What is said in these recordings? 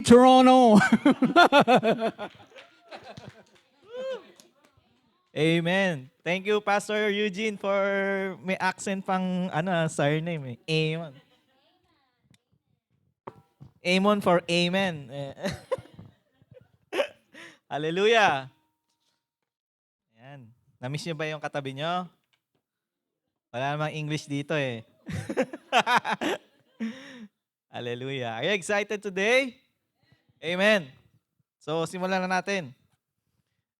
Toronto! Amen. Thank you, Pastor Eugene, for may accent pang surname. Amen. Amen for amen. Hallelujah. Ayan. Namiss niyo ba yung katabi niyo? Wala namang English dito eh. Hallelujah. Are you excited today? Amen. So, simulan na natin.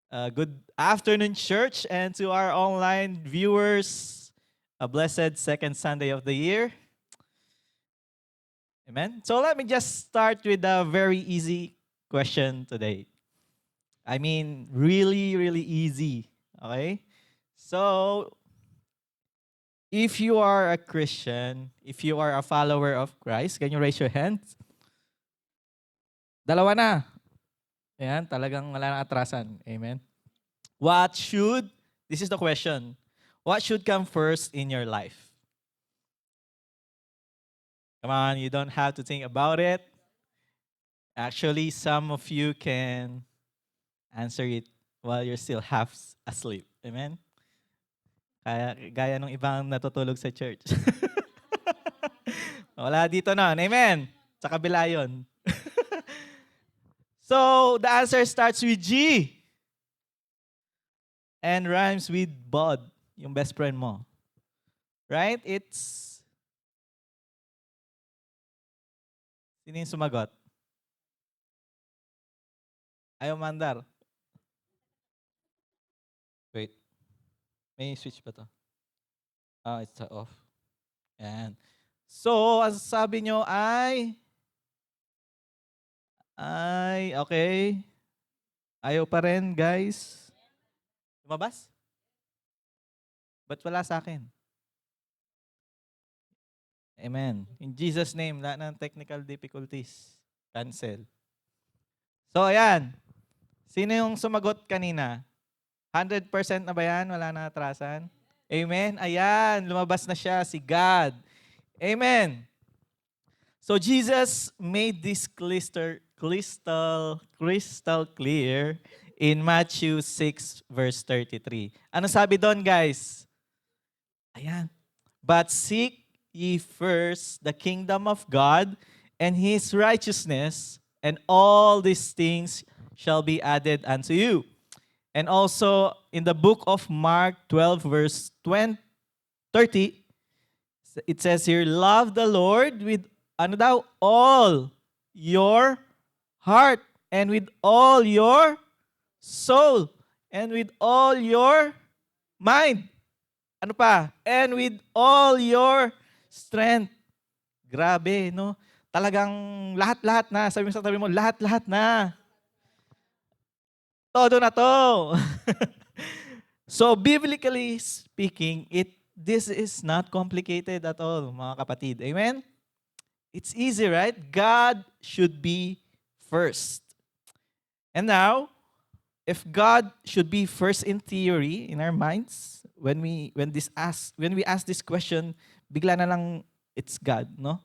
Good afternoon, church, and to our online viewers, a blessed second Sunday of the year. Amen. So let me just start with a very easy question today. I mean, really, really easy. Okay? So, if you are a Christian, if you are a follower of Christ, can you raise your hand? Dalawa na. Ayan, talagang wala nang atrasan. Amen. This is the question, what should come first in your life? Come on, you don't have to think about it. Actually, some of you can answer it while you're still half asleep. Amen? Kaya, gaya ng ibang natutulog sa church. Wala dito na. Amen? Sa kabila yun. So, the answer starts with G. And rhymes with Bud, yung best friend mo. Right? Sino yung sumagot? Ayaw mandar. Wait. May switch pa to? It's off. Yan. So, ang sabi nyo okay. Ayaw pa rin, guys. Lumabas? Ba't wala sa akin? Amen. In Jesus' name, lahat ng technical difficulties, cancel. So, ayan. Sino yung sumagot kanina? 100% na ba yan? Wala na atrasan? Amen? Ayan, lumabas na siya, si God. Amen. So, Jesus made this crystal clear in Matthew 6 verse 33. Ano sabi doon, guys? Ayan. But seek ye first the kingdom of God and His righteousness, and all these things shall be added unto you. And also, in the book of Mark 12 verse 30, it says here, love the Lord with, all your heart, and with all your soul, and with all your mind. Ano pa? And with all your strength. Grabe, no? Talagang lahat-lahat na. Sabi mo sa tabi mo, lahat-lahat na. Todo na to. So, biblically speaking, this is not complicated at all, mga kapatid. Amen? It's easy, right? God should be first. And now, if God should be first in theory in our minds, when we ask this question, bigla na lang it's God, no?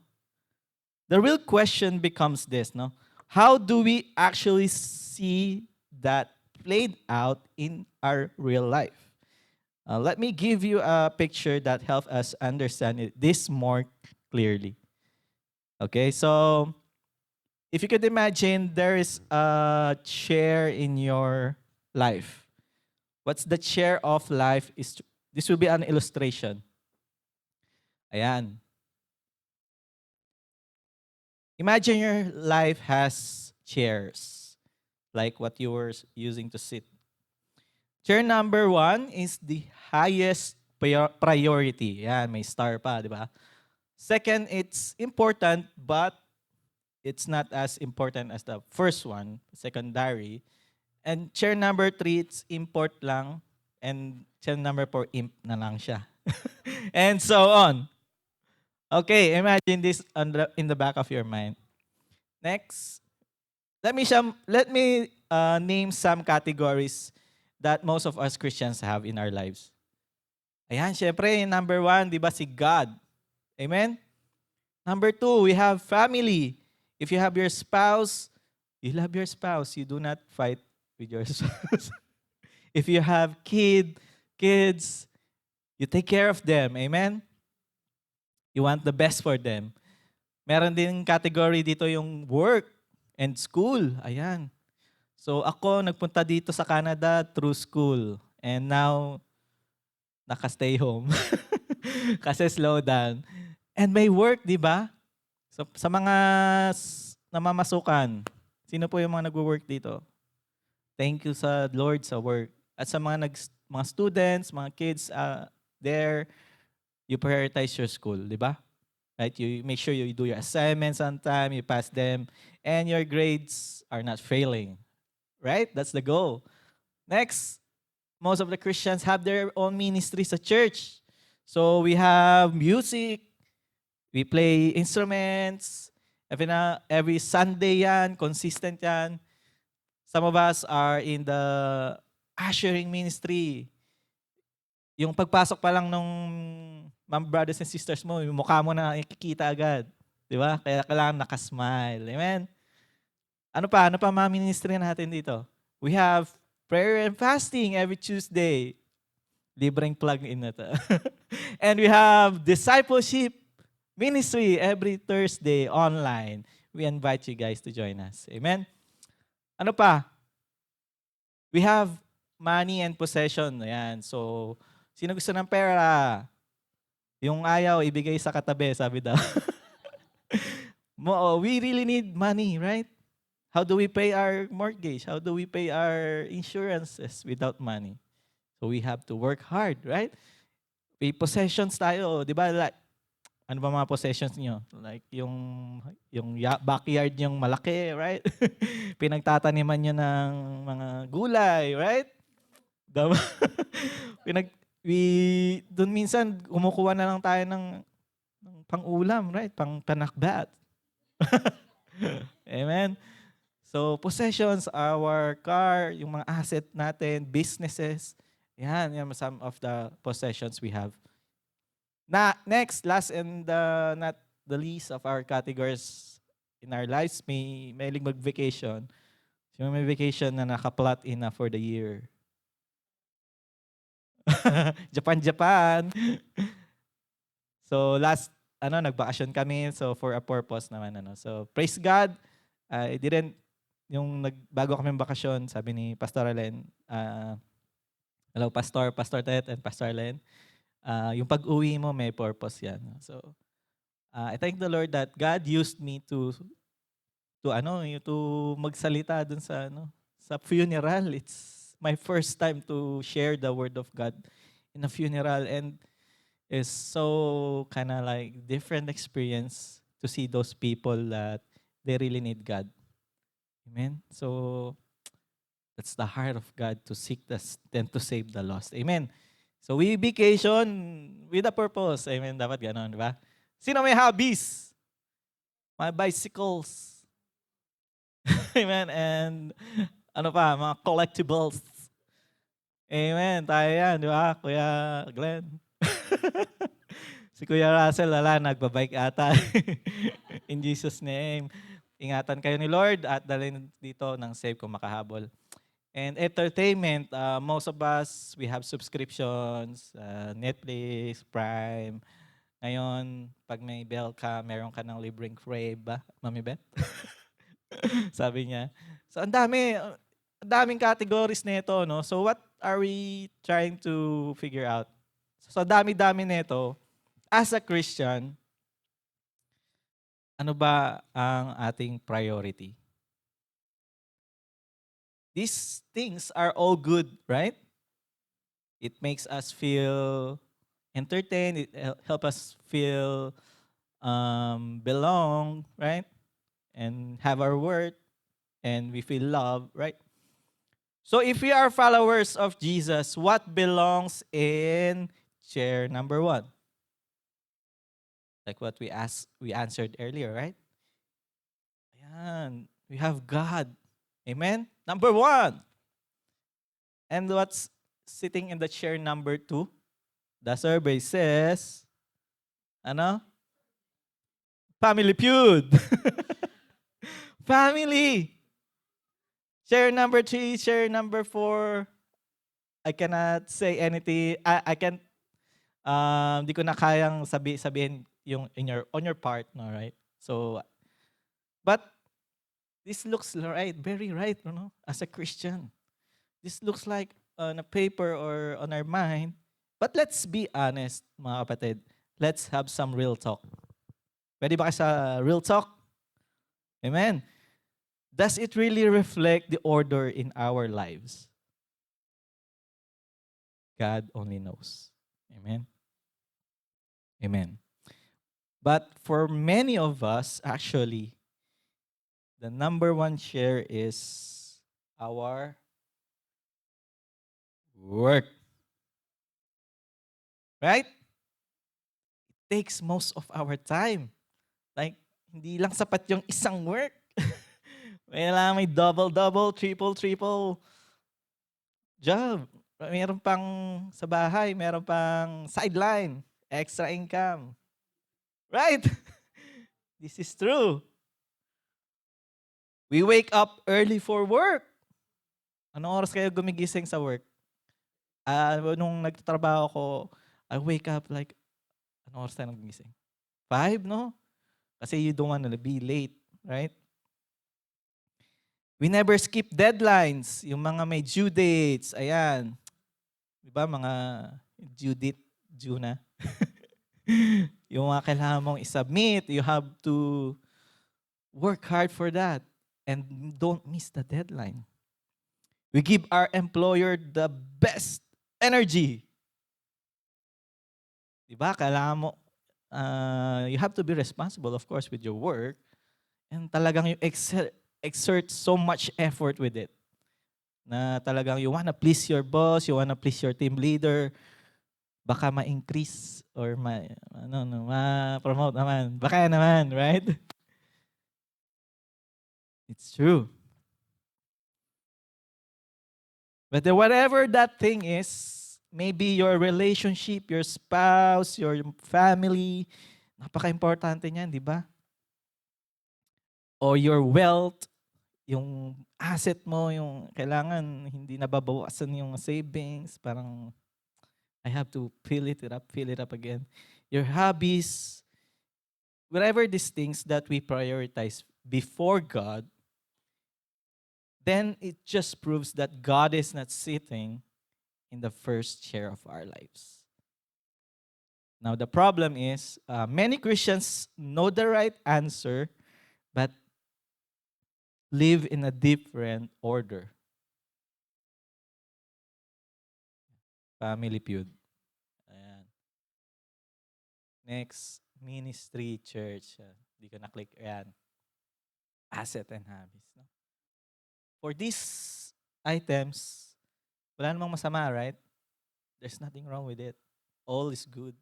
The real question becomes this, no? How do we actually see that played out in our real life? Let me give you a picture that helps us understand this more clearly. Okay, so if you could imagine there is a chair in your life. What's the chair of life? This will be an illustration. Ayan. Imagine your life has chairs, like what you were using to sit. Chair number 1 is the highest priority. Yan, may star pa, di ba? Second, it's important, but it's not as important as the first one, secondary. And chair number 3, it's import lang. And chair number 4, imp na lang siya. And so on. Okay, imagine this in the back of your mind. Next, let me name some categories that most of us Christians have in our lives. Ayan, syempre, number 1, di ba, si God. Amen? Number 2, we have family. If you have your spouse, you love your spouse, you do not fight with your spouse. If you have kids, you take care of them. Amen? You want the best for them. Meron din category dito yung work and school. Ayan. So ako, nagpunta dito sa Canada through school. And now, naka-stay home. Kasi slow down. And may work, di ba? So, sa mga namamasukan, sino po yung mga nagwo-work dito? Thank you sa Lord sa work. At sa mga students, mga kids there, you prioritize your school, di ba? Right? You make sure you do your assignments on time, you pass them, and your grades are not failing. Right? That's the goal. Next, most of the Christians have their own ministries at church. So we have music, we play instruments, every Sunday yan, consistent yan. Some of us are in the ushering ministry. Yung pagpasok pa lang nung mga brothers and sisters mo, yung mukha mo na ikikita agad. Di ba? Kaya kailangan nakasmile. Amen? Ano pa mga ministry natin dito? We have prayer and fasting every Tuesday. Libreng plug-in na to. And we have discipleship ministry every Thursday online. We invite you guys to join us. Amen? Ano pa? We have money and possession. Ayan. So, sino gusto ng pera? Yung ayaw, ibigay sa katabi, sabi daw. We really need money, right? How do we pay our mortgage? How do we pay our insurances without money? So we have to work hard, right? May possessions tayo, di ba? Like, ano ba mga possessions niyo? Like yung backyard yung malaki, right? Pinagtataniman niyo ng mga gulay, right? Diba? Doon minsan, kumukuha na lang tayo ng pang-ulam, right? Panakbat. Amen? So, possessions, our car, yung mga asset natin, businesses, yan some of the possessions we have. Next, last and not the least of our categories in our lives, may mag-vacation. So, may vacation na naka-plot in na for the year. Japan. So, nagbakasyon kami. So, for a purpose naman. So, praise God. I didn't, bago kami bakasyon, sabi ni Pastor Alen, hello, Pastor Tet and Pastor Alen, yung pag-uwi mo, may purpose yan. So, I thank the Lord that God used me to magsalita dun sa funeral. It's my first time to share the word of God in a funeral, and it's so kind of like different experience to see those people that they really need God. Amen. So that's the heart of God, to seek and to save the lost. Amen. So we vacation with a purpose. Amen. Dapat ganon, di ba? Sino may hobbies? My bicycles. Amen. And mga collectibles. Amen. Tayo yan, di ba? Kuya Glenn. Si Kuya Russell, nagbabike ata. In Jesus' name. Ingatan kayo ni Lord at dalhin dito ng safe kung makahabol. And entertainment, most of us, we have subscriptions, Netflix, Prime. Ngayon, pag may bell ka, meron ka ng libreng crave ba, Mami Beth? Sabi niya. So, ang daming categories nito, no? So, what are we trying to figure out? So, dami-dami nito, as a Christian, ano ba ang ating priority? These things are all good, right? It makes us feel entertained. It helps us feel belong, right? And have our worth, and we feel love, right? So if we are followers of Jesus, what belongs in chair number 1? Like what we answered earlier, right? Ayan, we have God. Amen? Number 1. And what's sitting in the chair number 2? The survey says, Family Feud. Family. Share number 3, share number 4. I cannot say anything. I can't, di ko na kayang sabihin yung on your part, no, right? So, but this looks right, very right, as a Christian. This looks like on a paper or on our mind. But let's be honest, mga kapatid. Let's have some real talk. Pwede ba kayo sa real talk? Amen. Does it really reflect the order in our lives? God only knows. Amen. Amen. But for many of us, actually, the number one share is our work. Right? It takes most of our time. Like, hindi lang sapat yung isang work. May double, triple job. Meron pang sa bahay, meron pang sideline, extra income. Right? This is true. We wake up early for work. Anong oras kayo gumigising sa work? Nung nagtatrabaho ko, I wake up like, anong oras tayo gumigising? 5, no? Kasi you don't want to be late, right? We never skip deadlines. Yung mga may due dates, ayan. Diba mga due na. Yung mga kailangan mong isubmit, you have to work hard for that and don't miss the deadline. We give our employer the best energy. Diba? Kailangan mo, you have to be responsible, of course, with your work. And talagang you exert so much effort with it. Na talagang you wanna please your boss, you wanna please your team leader, baka ma-increase or ma-promote naman. Baka naman, right? It's true. But whatever that thing is, maybe your relationship, your spouse, your family, napaka-importante niyan, di ba? Or your wealth, yung asset mo, yung kailangan hindi nababawasan yung savings, parang I have to fill it up again. Your hobbies, whatever these things that we prioritize before God, then it just proves that God is not sitting in the first chair of our lives. Now, the problem is many Christians know the right answer, but live in a different order. Family feud. Ayan. Next, ministry, church. Di ko na-click. Ayan. Asset and habits. No? For these items, wala namang masama, right? There's nothing wrong with it. All is good.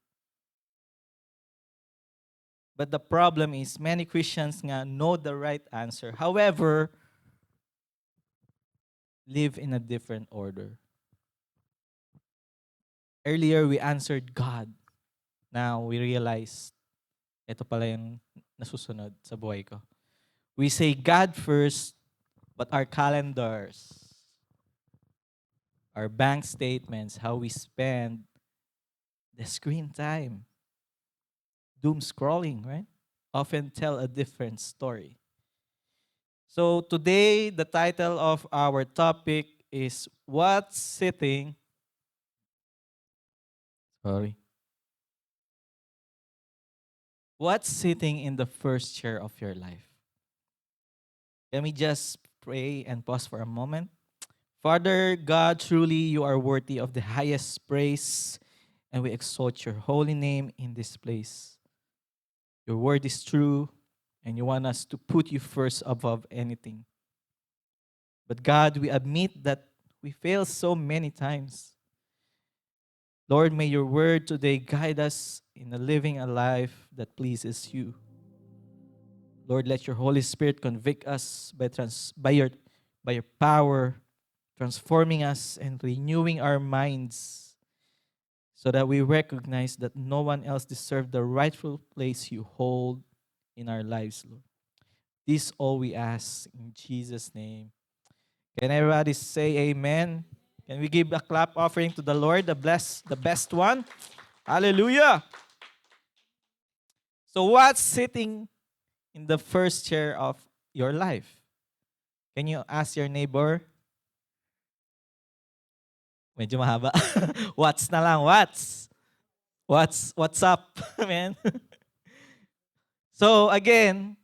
But the problem is many Christians nga know the right answer. However, live in a different order. Earlier, we answered God. Now, we realize, ito pala yung nasusunod sa buhay ko. We say God first, but our calendars, our bank statements, how we spend, the screen time, doom scrolling, right? Often tell a different story. So today, the title of our topic is What's Sitting in the first chair of your life? Let me just pray and pause for a moment. Father God, truly you are worthy of the highest praise, and we exalt your holy name in this place. Your word is true, and you want us to put you first above anything. But God, we admit that we fail so many times. Lord, may your word today guide us in living a life that pleases you. Lord, let your Holy Spirit convict us by your power, transforming us and renewing our minds so that we recognize that no one else deserves the rightful place you hold in our lives, Lord. This all we ask in Jesus' name. Can everybody say amen? Can we give a clap offering to the Lord, the best one? Hallelujah. So what's sitting in the first chair of your life? Can you ask your neighbor? Medyo mahaba. What's na lang, what's? What's up, man? So again,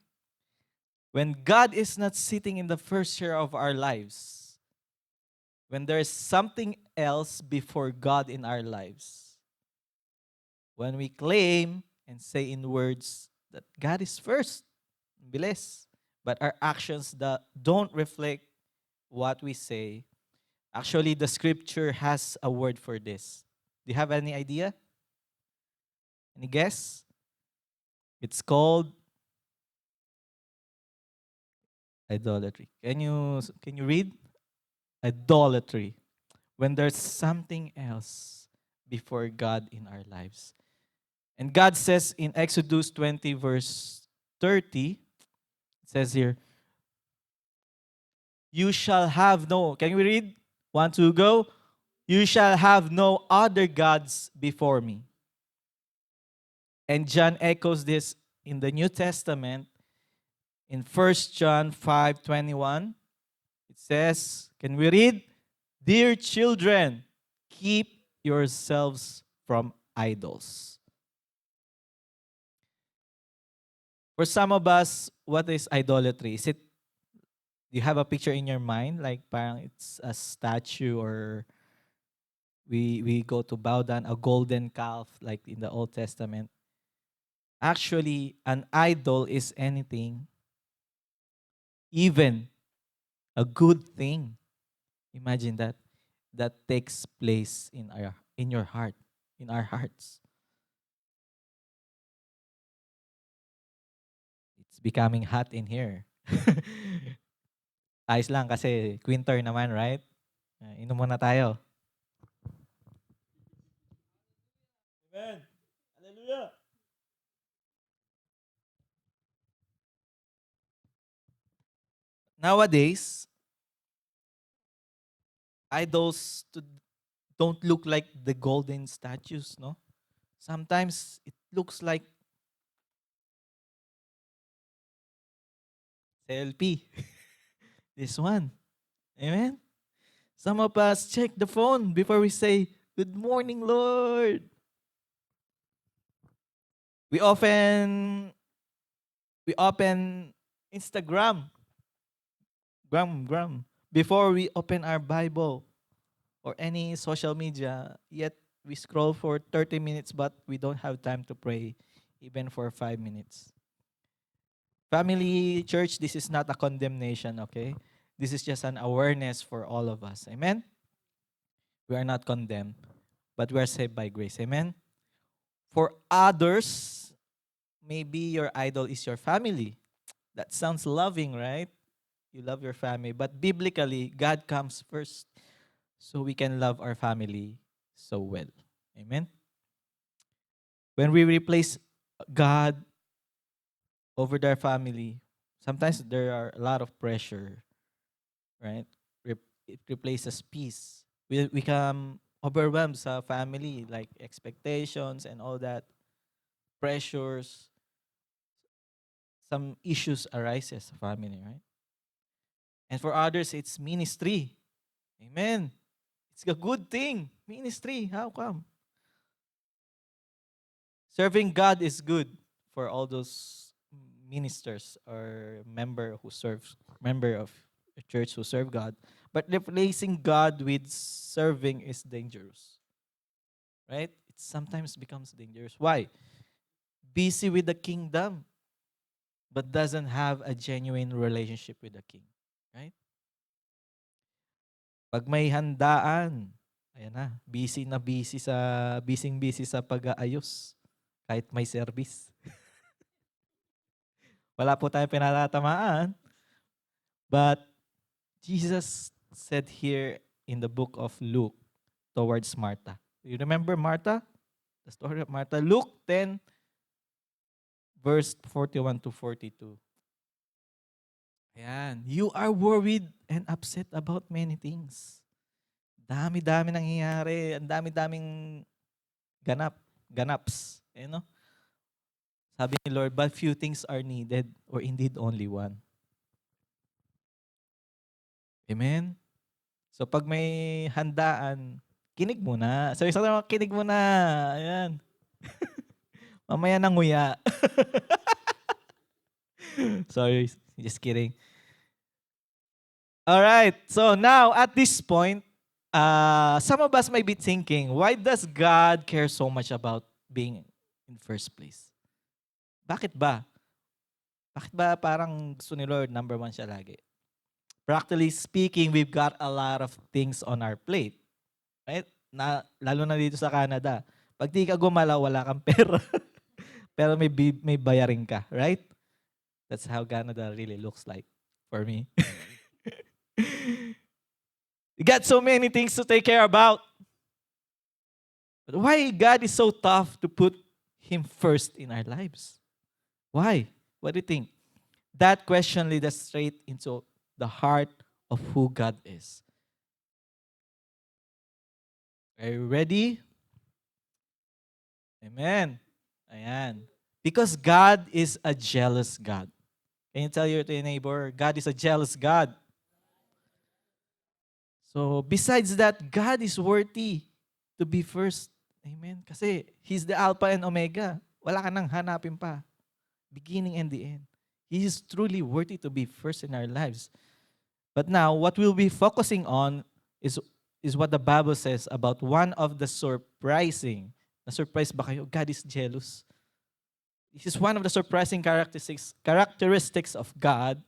when God is not sitting in the first chair of our lives, when there's something else before God in our lives, when we claim and say in words that God is first, bilis, but our actions that don't reflect what we say, actually the scripture has a word for this. Do you have any idea? Any guess? It's called idolatry. Can you read? Idolatry. When there's something else before God in our lives. And God says in Exodus 20 verse 30, it says here, you shall have no, can we read? 1, 2, go. You shall have no other gods before me. And John echoes this in the New Testament in 1 John 5:21. It says, can we read? Dear children, keep yourselves from idols. For some of us, what is idolatry? Is it, do you have a picture in your mind? Like parang it's a statue, or we go to bow down a golden calf like in the Old Testament. Actually, an idol is anything, even a good thing. Imagine that takes place in your heart, in our hearts. It's becoming hot in here. Ayos lang kasi winter naman, right? Inom muna tayo. Amen. Hallelujah. Nowadays, idols don't look like the golden statues, no? Sometimes it looks like selfie. This one. Amen? Some of us check the phone before we say, good morning, Lord. We often Instagram, before we open our Bible or any social media, yet we scroll for 30 minutes but we don't have time to pray even for 5 minutes. Family, church, this is not a condemnation, okay? This is just an awareness for all of us. Amen? We are not condemned, but we are saved by grace. Amen? For others, maybe your idol is your family. That sounds loving, right? You love your family. But biblically, God comes first so we can love our family so well. Amen? When we replace God over their family, sometimes there are a lot of pressure, right? It replaces peace. We become overwhelmed sa family, like expectations and all that, pressures, some issues arises sa family, right? And for others, it's ministry. Amen. It's a good thing. Ministry. How come? Serving God is good for all those ministers or member of a church who serve God. But replacing God with serving is dangerous. Right? It sometimes becomes dangerous. Why? Busy with the kingdom, but doesn't have a genuine relationship with the king. Right? Pag may handaan, ayan na busy sa pag-aayos kahit may service. Wala po tayong pinatatamaan. But Jesus said here in the book of Luke towards Martha. You remember Martha? The story of Martha. Luke 10, verse 41 to 42. Ayan. You are worried and upset about many things. Dami-dami nangyayari, ang dami-daming ganaps. You know? Sabi ni Lord, but few things are needed, or indeed only one. Amen? So pag may handaan, kinig muna. So isa na, kinig muna. Ayan. Mamaya nanguya. Sorry, just kidding. All right. So now at this point, some of us might be thinking, why does God care so much about being in first place? Bakit ba? Bakit ba parang gusto ni Lord number one siya lagi? Practically speaking, we've got a lot of things on our plate. Right? Lalo na dito sa Canada. Pag di ka gumalaw, wala kang pera. Pero may bayarin ka. Right? That's how Canada really looks like for me. You got so many things to take care about. But why God is so tough to put Him first in our lives? Why? What do you think? That question leads us straight into the heart of who God is. Are you ready? Amen. Ayan. Because God is a jealous God. Can you tell your neighbor, God is a jealous God? So besides that, God is worthy to be first. Amen. Kasi He's the Alpha and Omega. Wala ka nang hanapin pa. Beginning and the end. He is truly worthy to be first in our lives. But now, what we'll be focusing on is what the Bible says about one of the surprising. Na-surprise ba kayo? God is jealous. This is one of the surprising characteristics of God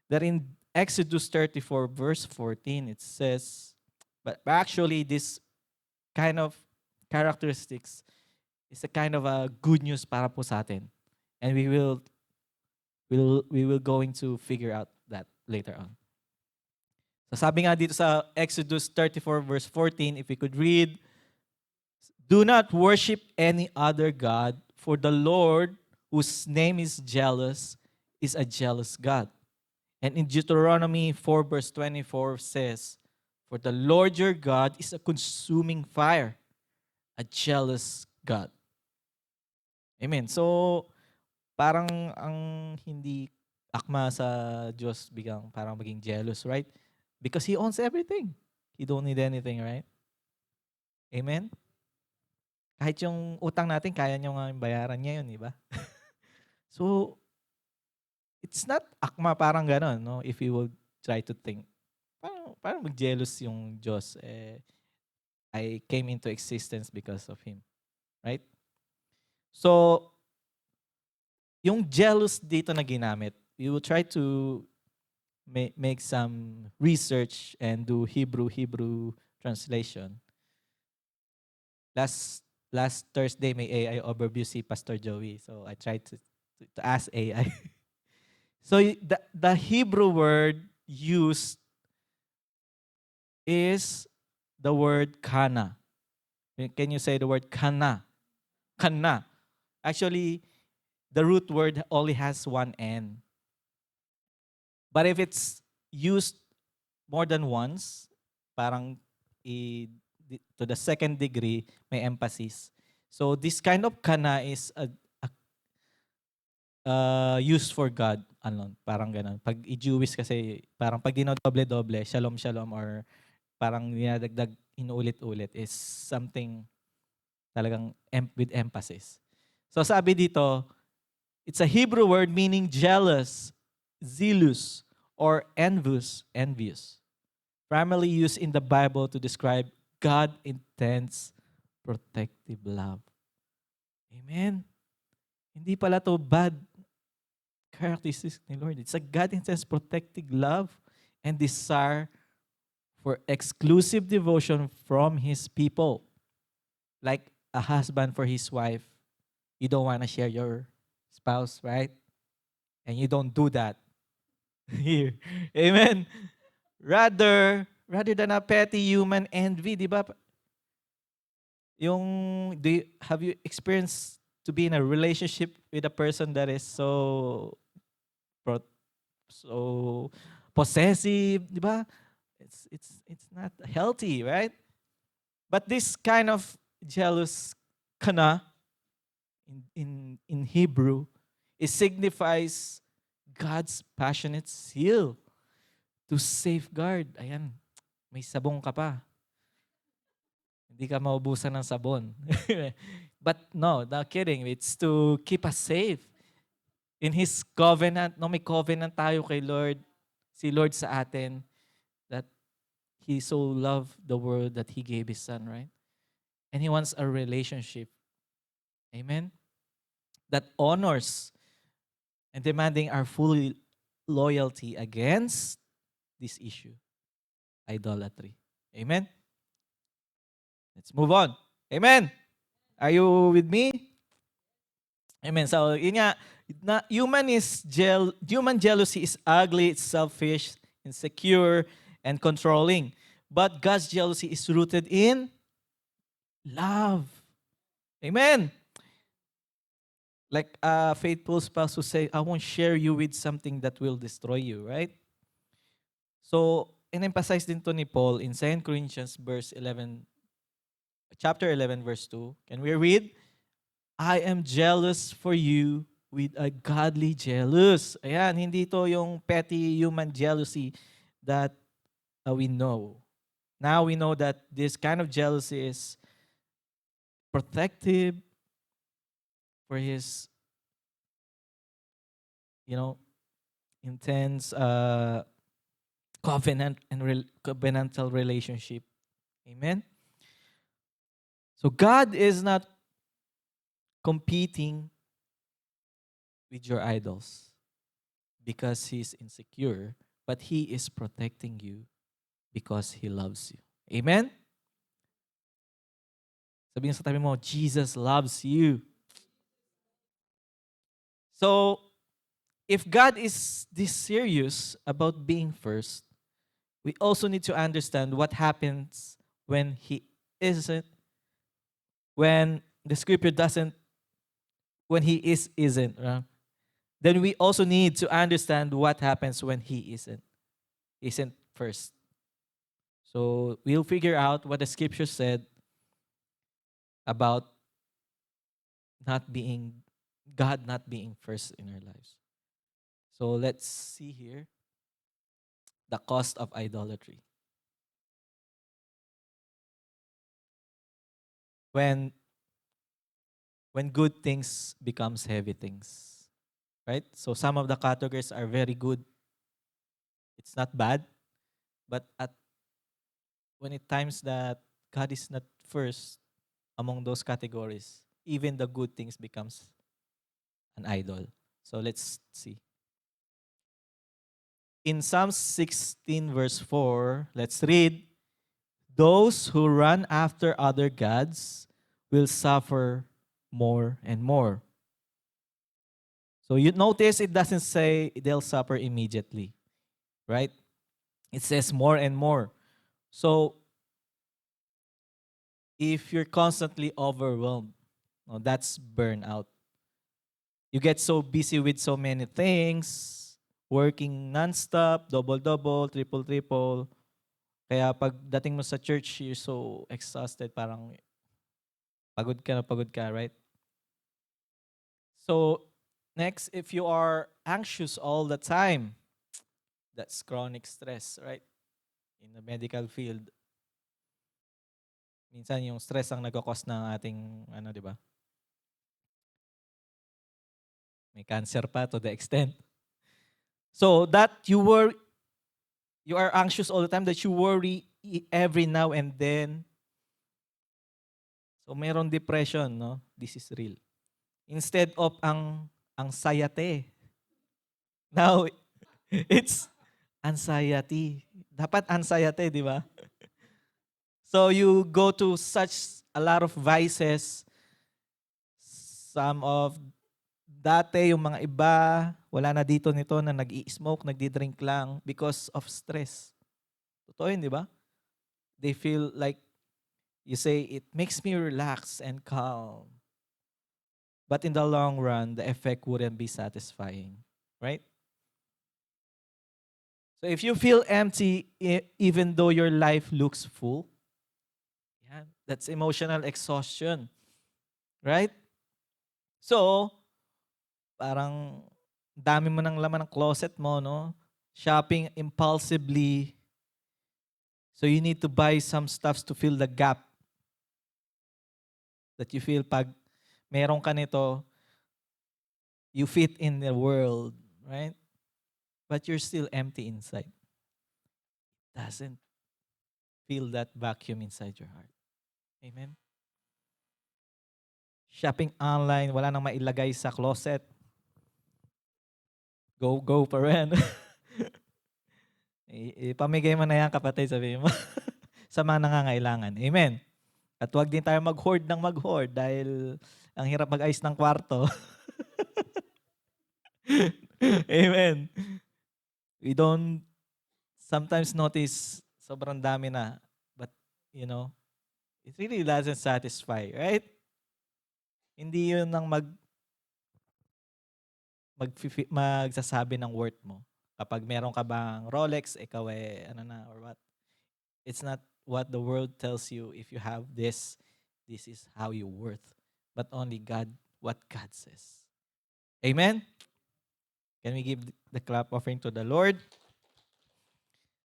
that in Exodus 34 verse 14 it says, but actually this kind of characteristics is a kind of a good news para po sa atin. And we will going to figure out that later on. So sabi nga dito sa Exodus 34 verse 14, if we could read, do not worship any other God, for the Lord, whose name is jealous, is a jealous God. And in Deuteronomy 4 verse 24 says, for the Lord your God is a consuming fire, a jealous God. Amen. So, parang ang hindi akma sa Diyos biglang parang maging jealous, right? Because He owns everything. He don't need anything, right? Amen? Kahit yung utang natin, kaya niyo nga bayaran niya yun, di ba? So, it's not akma parang gano'n, no? If you will try to think. Parang mag-jealous yung Diyos. I came into existence because of Him. Right? So, yung jealous dito na ginamit, we will try to make some research and do Hebrew translation. Last Thursday may AI overview si Pastor Joey, so I tried to ask AI. So the Hebrew word used is the word kana. Can you say the word kana? Kana. Actually, the root word only has one N. But if it's used more than once, parang to the second degree, may emphasis. So this kind of kana is used for God. Parang ganun. Pag i-Jewish kasi, parang pag dinodoble-doble, shalom, shalom, or parang dinadagdag, inuulit-ulit is something talagang with emphasis. So sabi dito, it's a Hebrew word meaning jealous, zealous, or envious. Primarily used in the Bible to describe God's intense protective love. Amen? Hindi pala to bad characteristics ni Lord. It's a God intense protective love and desire for exclusive devotion from His people. Like a husband for his wife. You don't want to share your spouse, right? And you don't do that here. Amen. Rather than a petty human envy, di ba? Have you experienced to be in a relationship with a person that is so possessive, di ba? It's not healthy, right? But this kind of jealous kana in Hebrew, it signifies God's passionate zeal to safeguard. Ayan, may sabong ka pa. Hindi ka maubusan ng sabon. But no, not kidding. It's to keep us safe. In His covenant, no, may covenant tayo kay Lord, si Lord sa atin, that He so loved the world that He gave His Son, right? And He wants a relationship. Amen? That honors and demanding our full loyalty against this issue, idolatry. Amen? Let's move on. Amen? Are you with me? Amen. So, yun nga, human jealousy is ugly, it's selfish, insecure, and controlling. But God's jealousy is rooted in love. Amen. Like a faithful spouse who say, I won't share you with something that will destroy you, right? So, in-emphasize din to ni Paul in 2 Corinthians chapter 11, verse 2. Can we read? I am jealous for you with a godly jealous. Ayan, hindi to yung petty human jealousy that we know. Now we know that this kind of jealousy is protective for his, intense covenantal relationship. Amen? So God is not competing with your idols because He's insecure, but He is protecting you because He loves you. Amen? Sabihin sa tabi mo, Jesus loves you. So, if God is this serious about being first, we also need to understand what happens when He isn't, when the scripture doesn't, when He isn't. Right? Then we also need to understand what happens when He isn't first. So we'll figure out what the scripture said about God not being first in our lives. So let's see here the cost of idolatry. When good things becomes heavy things, right? So some of the categories are very good. It's not bad, but when it times that God is not first among those categories, even the good things becomes an idol. So let's see. In Psalm 16 verse 4, let's read, those who run after other gods will suffer more and more. So you notice it doesn't say they'll suffer immediately, right? It says more and more. So if you're constantly overwhelmed, that's burnout. You get so busy with so many things, working nonstop, double-double, triple-triple. Kaya pag dating mo sa church, you're so exhausted, parang pagod ka, right? So, next, if you are anxious all the time, that's chronic stress, right? In the medical field, minsan yung stress ang nagkakos ng ating, di ba? May cancer pa to the extent. So that you are anxious all the time, that you worry every now and then. So mayroon depression, no? This is real. Instead of ang anxiety. Now, it's anxiety. Dapat anxiety, di ba? So you go to such a lot of vices. Some of dati yung mga iba, wala na dito nito na nag-i-smoke, nagdi-drink lang because of stress. Totoo yun, di ba? They feel like, you say, it makes me relax and calm. But in the long run, the effect wouldn't be satisfying. Right? So if you feel empty even though your life looks full, yeah, that's emotional exhaustion, right? So, parang dami mo ng laman ng closet mo, no? Shopping impulsively. So you need to buy some stuffs to fill the gap that you feel pag meron ka nito, you fit in the world, right? But you're still empty inside. Doesn't feel that vacuum inside your heart. Amen? Shopping online, wala nang mailagay sa closet. Go pa rin. Ipamigay mo na yan, kapatid, sabihin mo. Sa mga nangangailangan. Amen. At huwag din tayo mag-hoard ng mag-hoard dahil ang hirap mag-ayos ng kwarto. Amen. We don't sometimes notice sobrang dami na. But, it really doesn't satisfy, right? Hindi yun ang magsasabi ng worth mo. Kapag meron ka bang Rolex, ikaw or what. It's not what the world tells you. If you have this is how you worth. But only God, what God says. Amen? Can we give the clap offering to the Lord?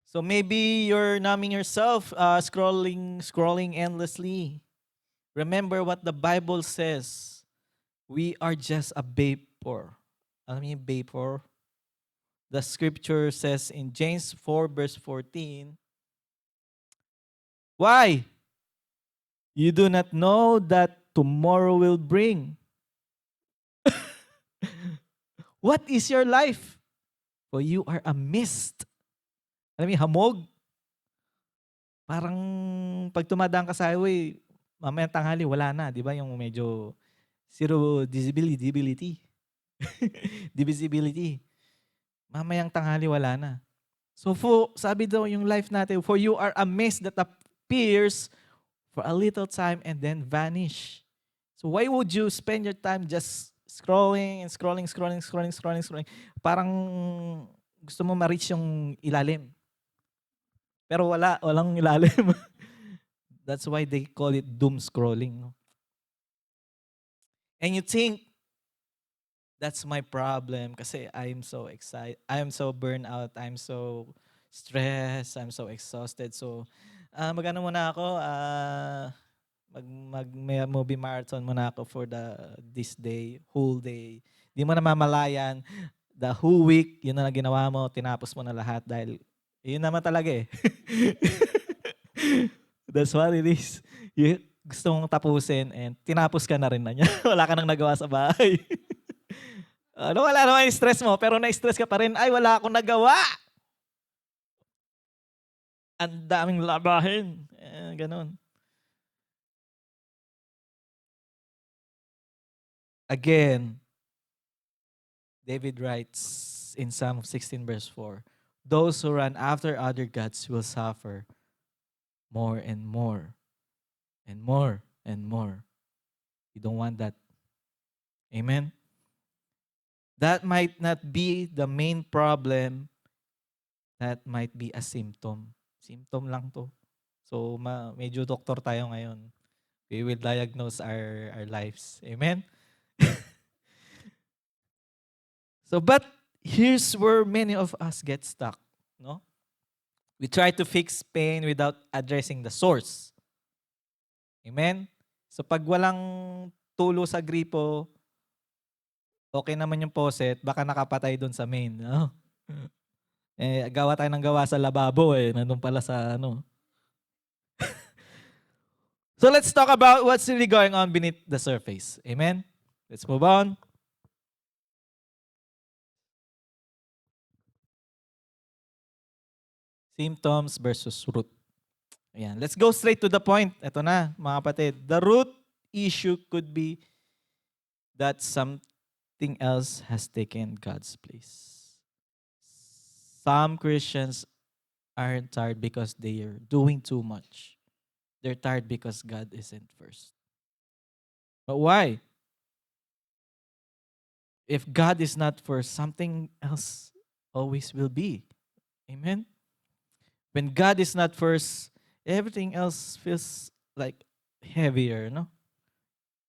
So maybe you're numbing yourself, scrolling endlessly. Remember what the Bible says. We are just a vapor. Alam niyo yung vapor? The scripture says in James 4 verse 14, why? You do not know that tomorrow will bring. What is your life? For you are a mist. Alam mo, hamog. Parang pag tumadaan ka sa highway, mamayang tanghali, wala na. Di ba? Yung medyo zero visibility. Divisibility. Mamayang tanghali, wala na. So sabi daw yung life natin, for you are a mist that appears for a little time and then vanish. So why would you spend your time just scrolling? Parang gusto mo ma-reach yung ilalim. Pero walang ilalim. That's why they call it doom scrolling. No? And you think, that's my problem kasi I'm so excited, I'm so burnt out, I'm so stressed, I'm so exhausted. So, magano muna ako, movie marathon muna ako for this day, whole day. Di mo na mamalayan, the whole week, yun na ginawa mo, tinapos mo na lahat dahil yun naman talaga eh. That's what it is. Gusto mong tapusin and tinapos ka na rin na niya. Wala ka nang nagawa sa bahay. Wala naman yung stress mo, pero na-stress ka pa rin, ay wala akong nagawa. Ang daming labahin. Ganon. Again, David writes in Psalm 16 verse 4, those who run after other gods will suffer more and more and more and more. You don't want that. Amen? That might not be the main problem. That might be a symptom. Symptom lang to. So, medyo doktor tayo ngayon. We will diagnose our lives. Amen? So, but here's where many of us get stuck. No? We try to fix pain without addressing the source. Amen? So, pag walang tulo sa gripo, okay naman yung faucet, baka nakapatay dun sa main. No? Gawa tayo ng gawa sa lababo nandun pala sa So let's talk about what's really going on beneath the surface. Amen? Let's move on. Symptoms versus root. Ayan. Let's go straight to the point. Ito na, mga kapatid. The root issue could be that something else has taken God's place. Some Christians aren't tired because they are doing too much. They're tired because God isn't first. But why? If God is not first, something else always will be. Amen? When God is not first, everything else feels like heavier, no?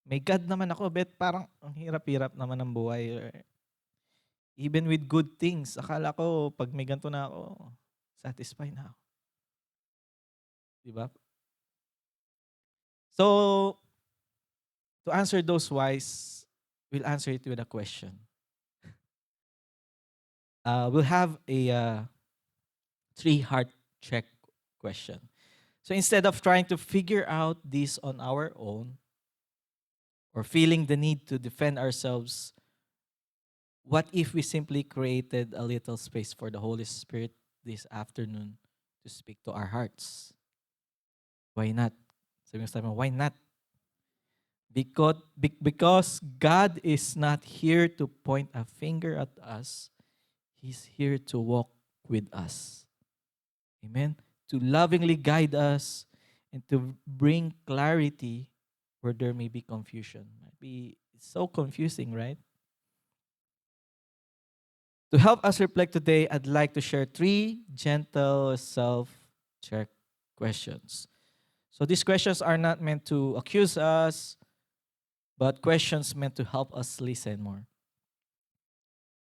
May God naman ako, bet parang ang hirap-hirap naman ng buhay. Even with good things, akala ko pag may ganito na ako, satisfied na ako. Di ba? So, to answer those whys, we'll answer it with a question. We'll have a three-heart check question. So instead of trying to figure out this on our own or feeling the need to defend ourselves, what if we simply created a little space for the Holy Spirit this afternoon to speak to our hearts? Why not? Sabi mo, why not? Because God is not here to point a finger at us. He's here to walk with us. Amen? To lovingly guide us and to bring clarity where there may be confusion. Might be so confusing, right? To help us reflect today, I'd like to share 3 gentle self-check questions. So these questions are not meant to accuse us, but questions meant to help us listen more.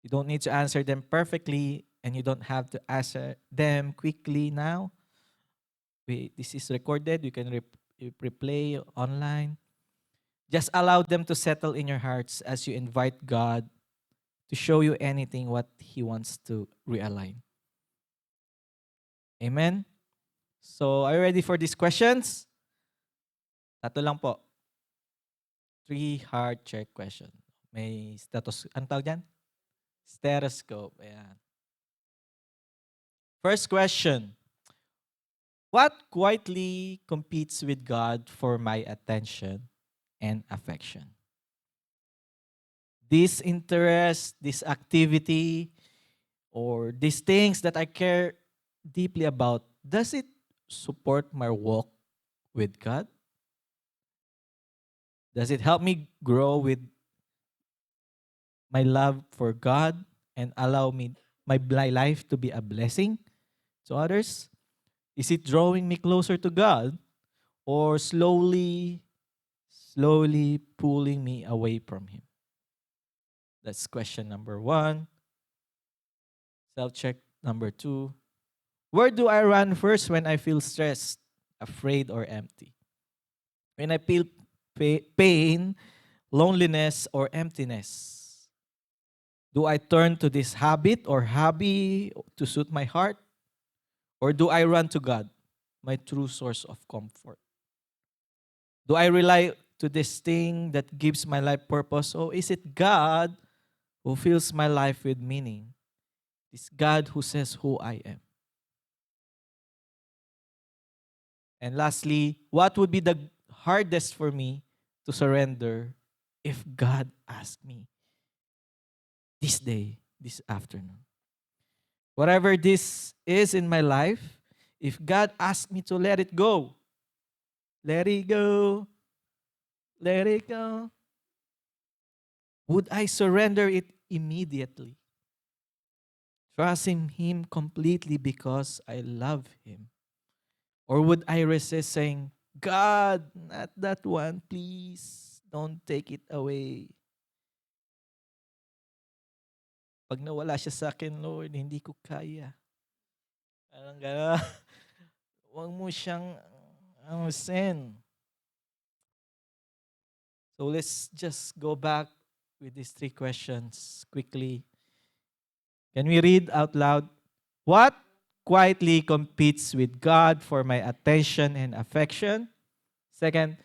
You don't need to answer them perfectly, and you don't have to answer them quickly now. This is recorded. You can replay online. Just allow them to settle in your hearts as you invite God to show you anything what He wants to realign. Amen? So, are you ready for these questions? Tatlo lang po. 3 heart check question. May ano tawag dyan? Stethoscope. Ayan. First question. What quietly competes with God for my attention and affection? This interest, this activity, or these things that I care deeply about, does it support my walk with God? Does it help me grow with my love for God and allow me my life to be a blessing to others? Is it drawing me closer to God or slowly pulling me away from Him? That's question number 1. Self-check number 2. Where do I run first when I feel stressed, afraid, or empty? When I feel pain, loneliness, or emptiness? Do I turn to this habit or hobby to suit my heart? Or do I run to God, my true source of comfort? Do I rely to this thing that gives my life purpose? Or is it God who fills my life with meaning? It's God who says who I am. And lastly, what would be the hardest for me to surrender if God asked me this day, this afternoon? Whatever this is in my life, if God asked me to let it go, let it go, let it go, would I surrender it immediately? Trusting Him completely because I love Him? Or would I resist saying, God, not that one, please, don't take it away. Pag nawala siya sa akin, Lord, hindi ko kaya. Parang gano'n. Huwag mo siyang sin. So let's just go back with these 3 questions quickly. Can we read out loud? What quietly competes with God for my attention and affection? Second,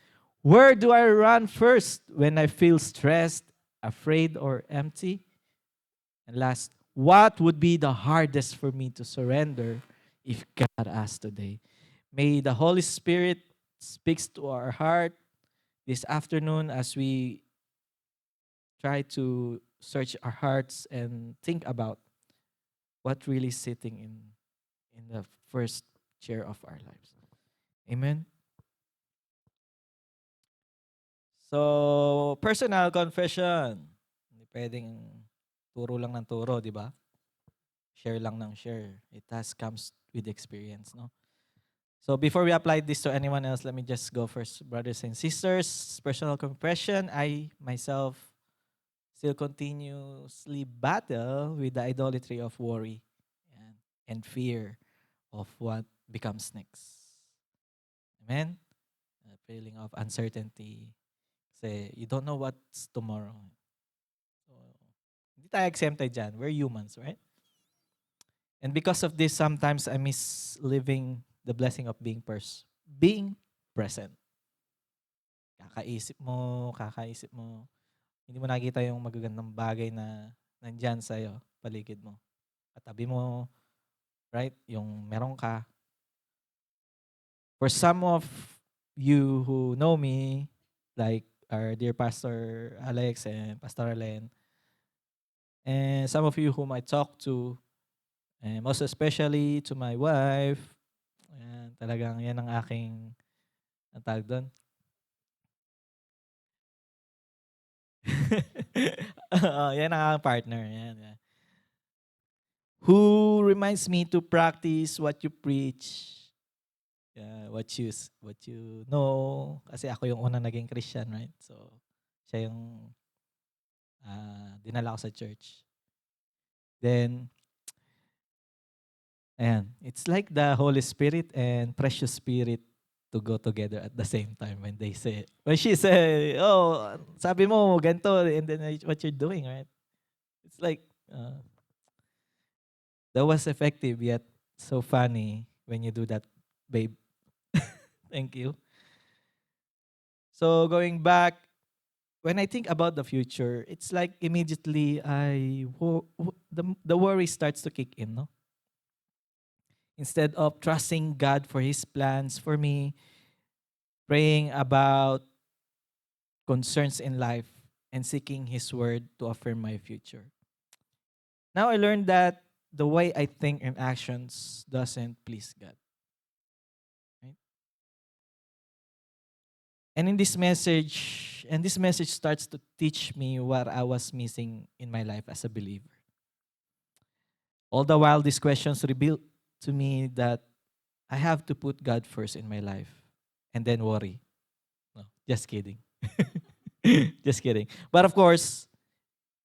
where do I run first when I feel stressed, afraid, or empty? And last, what would be the hardest for me to surrender if God asked today? May the Holy Spirit speaks to our heart this afternoon as we try to search our hearts and think about what really sitting in the first chair of our lives. Amen. So, personal confession. Hindi pwedeng turo lang ng turo, di ba? share lang ng share. It has comes with experience, no? So before we apply this to anyone else, let me just go first, brothers and sisters. Personal confession: I myself still continuously battle with the idolatry of worry and, and fear of what becomes next. Amen? A feeling of uncertainty. Kasi you don't know what's tomorrow. So, hindi tayo exempted dyan. We're humans, right? And because of this, sometimes I miss living the blessing of being present. Kakaisip mo. Hindi mo nakita yung magagandang bagay na nandyan sa'yo, paligid mo. Katabi mo, right? Yung meron ka. For some of you who know me, like our dear Pastor Alex and Pastor Alen, and some of you whom I talk to, and most especially to my wife, ayan, talagang yan ang aking, ang tawag doon? Yan ang aking partner. Yan. Who reminds me to practice what you preach. What you know. Kasi ako yung unang naging Christian, right? So, siya yung dinala ko sa church. Then, ayan, it's like the Holy Spirit and precious Spirit to go together at the same time when she say, oh, sabi mo, ganito, and then what you're doing, right? It's like, that was effective yet so funny when you do that, babe. Thank you. So going back, when I think about the future, it's like immediately the worry starts to kick in, no? Instead of trusting God for His plans for me, praying about concerns in life, and seeking His word to affirm my future. Now I learned that the way I think and actions doesn't please God. Right? And this message starts to teach me what I was missing in my life as a believer. All the while, these questions reveal to me that I have to put God first in my life and then worry. No, just kidding. Just kidding. But of course,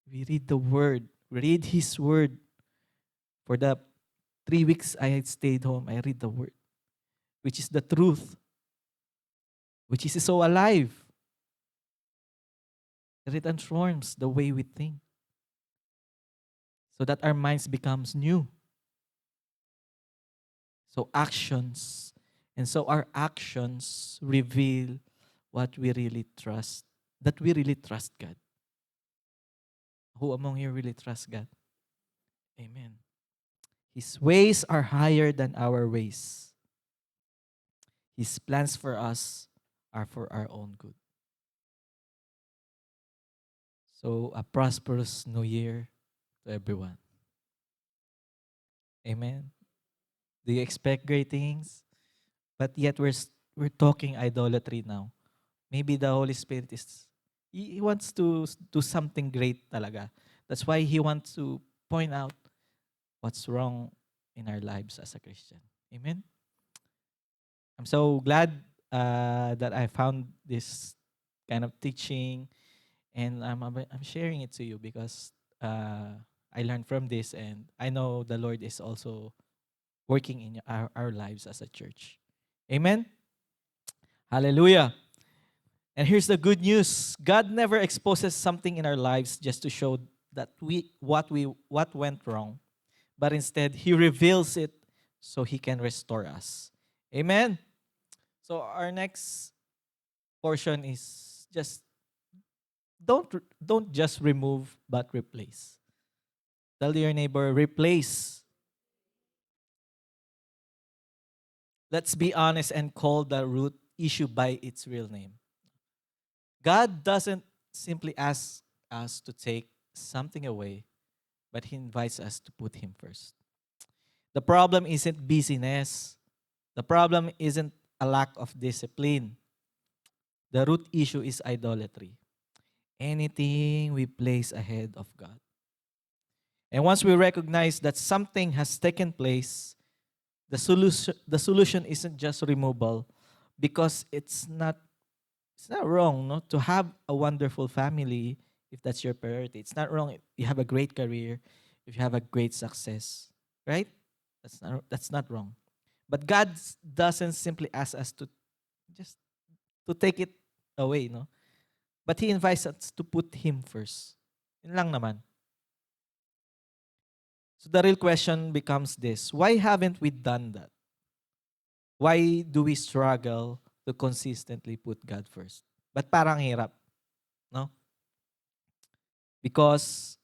we read the word, read His word. For the 3 weeks I had stayed home, I read the word, which is the truth, which is so alive. That it transforms the way we think so that our minds becomes new. So our actions reveal what we really trust, that we really trust God. Who among you really trust God? Amen. His ways are higher than our ways. His plans for us are for our own good. So a prosperous new year to everyone. Amen. Do you expect great things? But yet we're talking idolatry now. Maybe the Holy Spirit he wants to do something great talaga. That's why He wants to point out what's wrong in our lives as a Christian. Amen. I'm so glad that I found this kind of teaching, and I'm sharing it to you because I learned from this, and I know the Lord is also working in our lives as a church. Amen. Hallelujah. And here's the good news. God never exposes something in our lives just to show that what went wrong, but instead He reveals it so He can restore us. Amen. So our next portion is just don't just remove but replace. Tell your neighbor, replace. Let's be honest and call the root issue by its real name. God doesn't simply ask us to take something away, but He invites us to put Him first. The problem isn't busyness. The problem isn't a lack of discipline. The root issue is idolatry. Anything we place ahead of God. And once we recognize that something has taken place, the solution isn't just removal, because it's not wrong, no, to have a wonderful family if that's your priority. It's not wrong if you have a great career, if you have a great success, right? That's not wrong. But God doesn't simply ask us to just to take it away, no? But He invites us to put Him first. Yun lang naman. So the real question becomes this: why haven't we done that? Why do we struggle to consistently put God first? But parang hirap, no? Because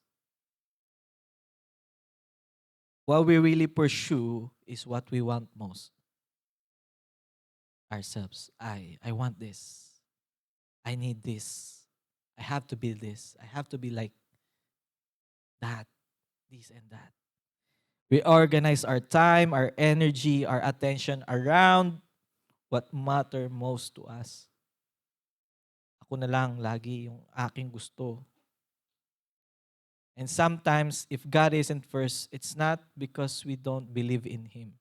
what we really pursue is what we want most, ourselves. I want this. I need this. I have to be this. I have to be like that, this and that. We organize our time, our energy, our attention around what matter most to us. Ako na lang lagi yung aking gusto. And sometimes, if God isn't first, it's not because we don't believe in Him.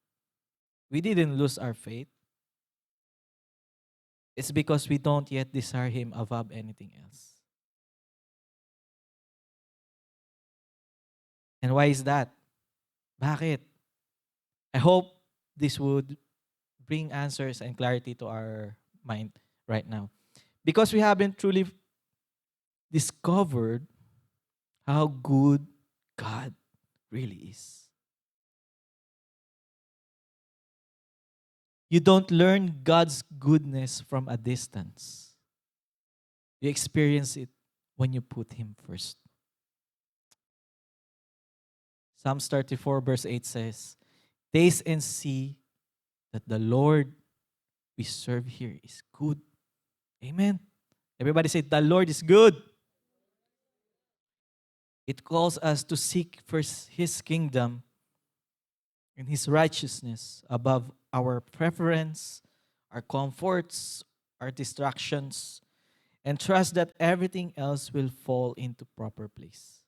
We didn't lose our faith. It's because we don't yet desire Him above anything else. And why is that? Bakit? I hope this would bring answers and clarity to our mind right now. Because we haven't truly discovered how good God really is. You don't learn God's goodness from a distance. You experience it when you put Him first. Psalms 34 verse 8 says, "Taste and see that the Lord we serve here is good." Amen. Everybody say, "The Lord is good." It calls us to seek first His kingdom and His righteousness above our preference, our comforts, our distractions, and trust that everything else will fall into proper place.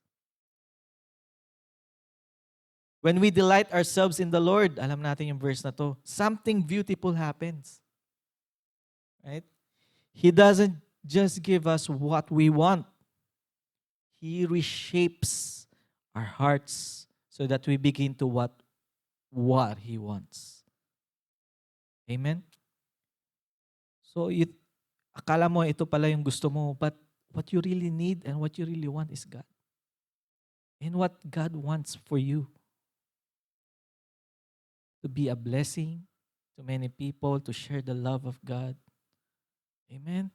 When we delight ourselves in the Lord, alam natin yung verse na to, something beautiful happens. Right? He doesn't just give us what we want. He reshapes our hearts so that we begin to what He wants. Amen? So, akala mo ito pala yung gusto mo, but what you really need and what you really want is God. And what God wants for you. To be a blessing to many people, to share the love of God. Amen?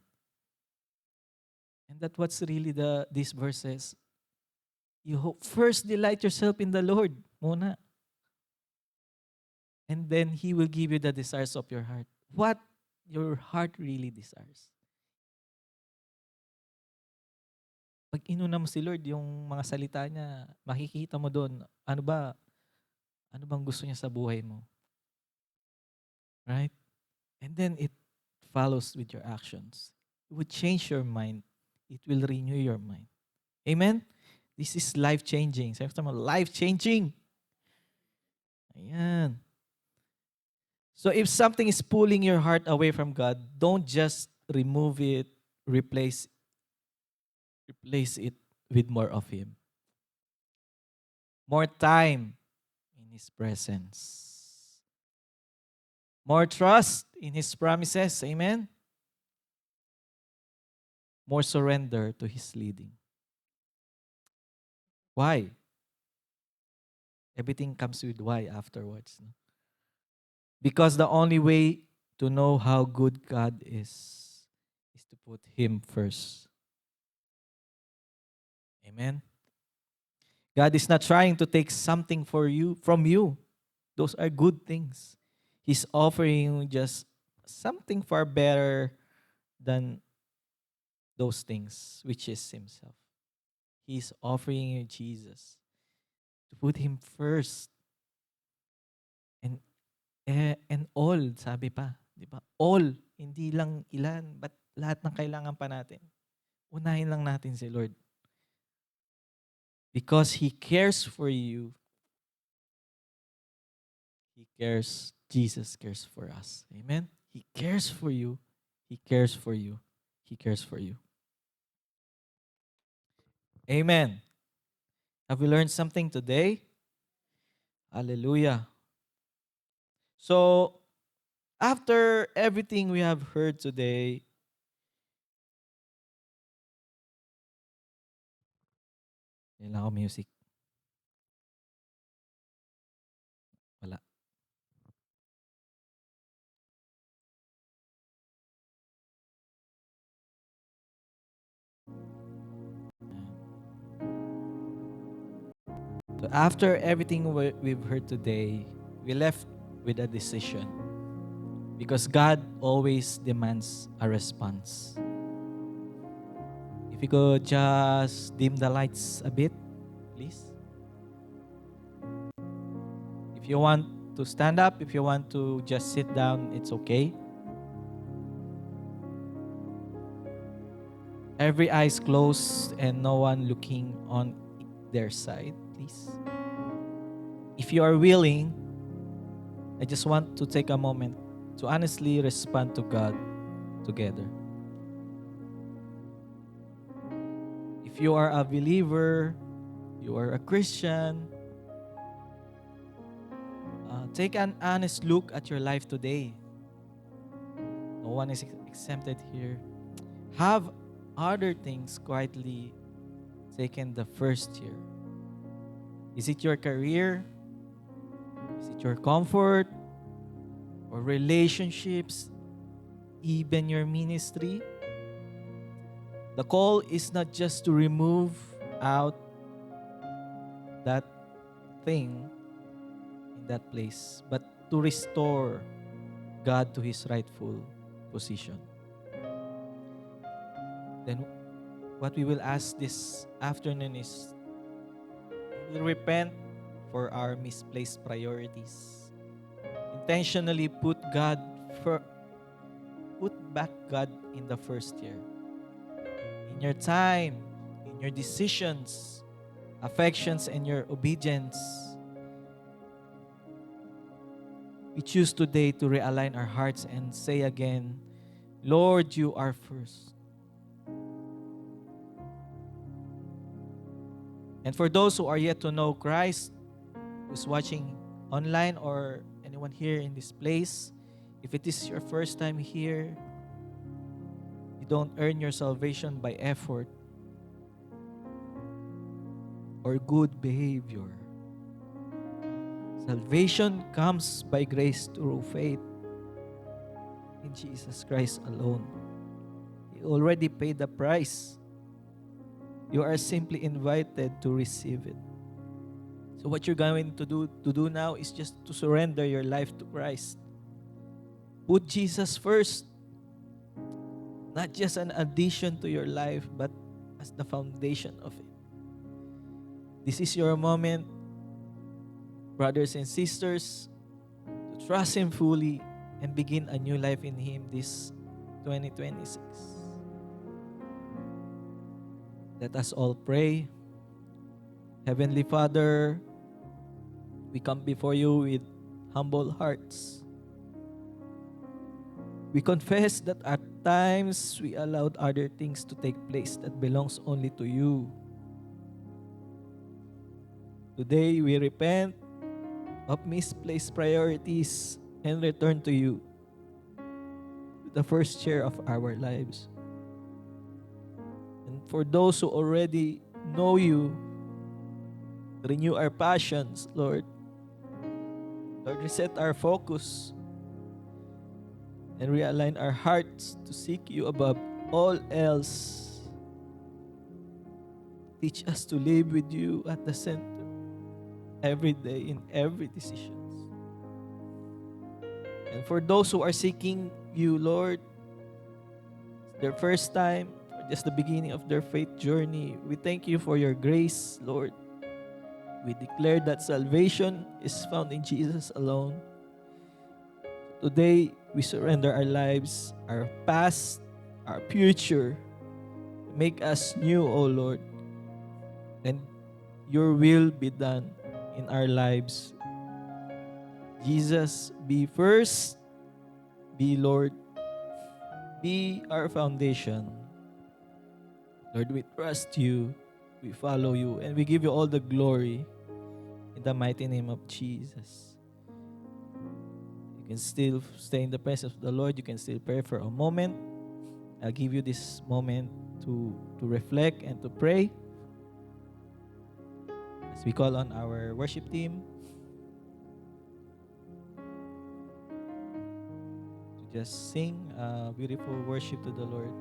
And that's what's really these verses. First delight yourself in the Lord muna. And then He will give you the desires of your heart. What your heart really desires. Pag inuna mo si Lord, yung mga salita niya, makikita mo doon, ano bang gusto niya sa buhay mo? Right? And then it follows with your actions. It would change your mind. It will renew your mind. Amen? This is life-changing. Sabi mo, life-changing. Ayan. So if something is pulling your heart away from God, don't just remove it, replace it with more of Him. More time in His presence. More trust in His promises. Amen? More surrender to His leading. Why? Everything comes with why afterwards. No? Because the only way to know how good God is to put Him first. Amen? God is not trying to take something from you. Those are good things. He's offering you just something far better than those things, which is Himself. He's offering you Jesus to put Him first. And all, sabi pa, di ba? All, hindi lang ilan, but lahat ng kailangan pa natin. Unahin lang natin si Lord. Because He cares for you. He cares. Jesus cares for us. Amen? He cares for you. He cares for you. He cares for you. Amen. Have we learned something today? Hallelujah. So, after everything we have heard today, kailangan ko music. Wala. So after everything we've heard today, we left with a decision. Because God always demands a response. If you could just dim the lights a bit, please. If you want to stand up, if you want to just sit down, it's okay. Every eyes closed and no one looking on their side, please. If you are willing, I just want to take a moment to honestly respond to God together. If you are a believer, you are a Christian, take an honest look at your life today. No one is exempted here. Have other things quietly taken the first year? Is it your career? Is it your comfort? Or relationships? Even your ministry? The call is not just to remove out that thing in that place, but to restore God to His rightful position. Then what we will ask this afternoon is, we will repent for our misplaced priorities. Intentionally put back God in the first year. In your time, in your decisions, affections, and your obedience. We choose today to realign our hearts and say again, Lord, you are first. And for those who are yet to know Christ, who's watching online or anyone here in this place, if it is your first time here, you don't earn your salvation by effort or good behavior. Salvation comes by grace through faith in Jesus Christ alone. He already paid the price. You are simply invited to receive it. So what you're going to do now is just to surrender your life to Christ. Put Jesus first. Not just an addition to your life, but as the foundation of it. This is your moment, brothers and sisters, to trust Him fully and begin a new life in Him this 2026. Let us all pray. Heavenly Father, we come before you with humble hearts. We confess that at times we allowed other things to take place that belongs only to you. Today we repent of misplaced priorities and return to you, the first share of our lives. And for those who already know you, renew our passions, Lord. Lord, reset our focus and realign our hearts to seek you above all else. Teach us to live with you at the center every day in every decision. And for those who are seeking you, Lord, it's their first time, or just the beginning of their faith journey, we thank you for your grace, Lord. We declare that salvation is found in Jesus alone. Today, we surrender our lives, our past, our future. Make us new, O Lord. And your will be done in our lives. Jesus, be first, be Lord, be our foundation. Lord, we trust you, we follow you, and we give you all the glory in the mighty name of Jesus. You can still stay in the presence of the Lord. You can still pray for a moment. I'll give you this moment to reflect and to pray as we call on our worship team to just sing beautiful worship to the Lord.